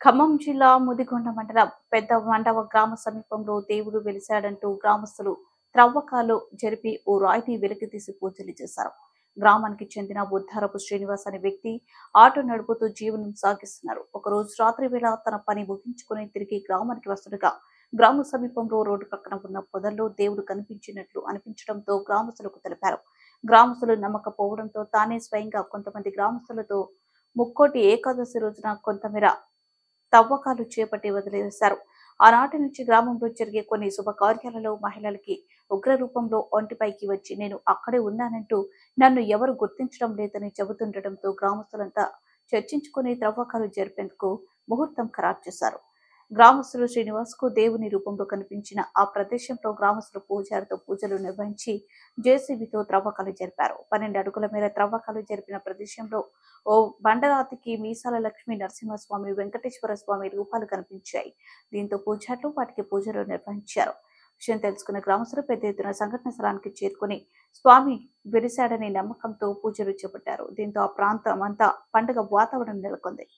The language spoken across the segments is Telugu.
ఖమ్మం జిల్లా ముదిగొండ మండలం పెద్ద మండవ గ్రామ సమీపంలో దేవుడు వెలిశాడంటూ గ్రామస్తులు త్రవ్వకాలు జరిపి ఓ రాయిని వెలికితీసి పూజలు చేశారు. గ్రామానికి చెందిన బుద్ధారపు శ్రీనివాస్ అనే వ్యక్తి ఆటో నడుపుతూ జీవనం సాగిస్తున్నారు. ఒకరోజు రాత్రి వేళ తన పని ముగించుకుని తిరిగి గ్రామానికి వస్తుండగా గ్రామ సమీపంలో రోడ్డు పక్కన ఉన్న పొదల్లో దేవుడు కనిపించినట్లు అనిపించడంతో గ్రామస్తులకు తెలిపారు. గ్రామస్తులు నమ్మకపోవడంతో తానే స్వయంగా కొంతమంది గ్రామస్తులతో ముక్కోటి ఏకాదశి రోజున కొంతమేర తవ్వకాలు చేపట్టి వదిలేశారు. ఆనాటి నుంచి గ్రామంలో జరిగే కొన్ని శుభకార్యాలలో మహిళలకి ఉగ్ర రూపంలో ఒంటిపైకి వచ్చి నేను అక్కడే ఉన్నానంటూ నన్ను ఎవరు గుర్తించడం లేదని చెబుతుండటంతో గ్రామస్తులంతా చర్చించుకుని త్రవ్వకాలు జరిపేందుకు ముహూర్తం ఖరారు చేశారు. గ్రామస్తులు శ్రీనివాస్ కు దేవుని రూపంలో కనిపించిన ఆ ప్రదేశంలో గ్రామస్తులు పూజారితో పూజలు నిర్వహించి జేసీబీతో త్రవ్వకాలు జరిపారు. 12 అడుగుల మేర త్రవ్వకాలు జరిపిన ప్రదేశంలో ఓ బండరాతికి మీసాల లక్ష్మీ నరసింహస్వామి, వెంకటేశ్వర స్వామి రూపాలు కనిపించాయి. దీంతో పూజారులు వాటికి పూజలు నిర్వహించారు. విషయం తెలుసుకున్న గ్రామస్తులు పెద్ద ఎత్తున సంఘటన స్థలానికి చేరుకుని స్వామి వెలిశాడనే నమ్మకంతో పూజలు చేపట్టారు. దీంతో ఆ ప్రాంతం అంతా పండుగ వాతావరణం నెలకొంది.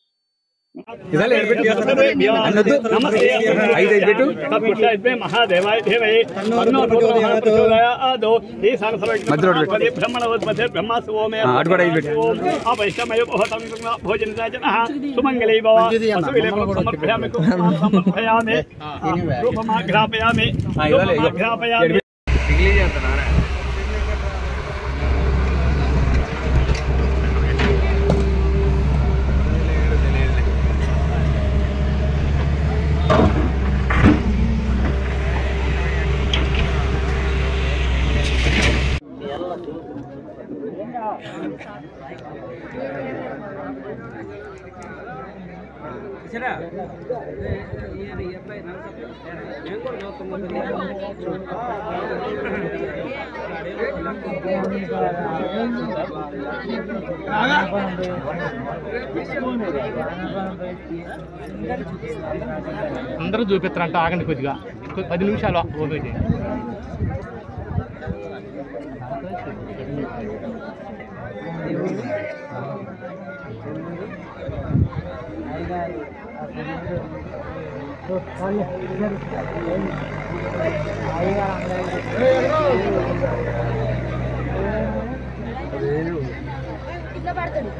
అందరూ చూపిస్తారంట. ఆగండి కొద్దిగా 10 నిమిషాలు ఓపెన్ చేయండి. ఇట్లా పడుతుంది.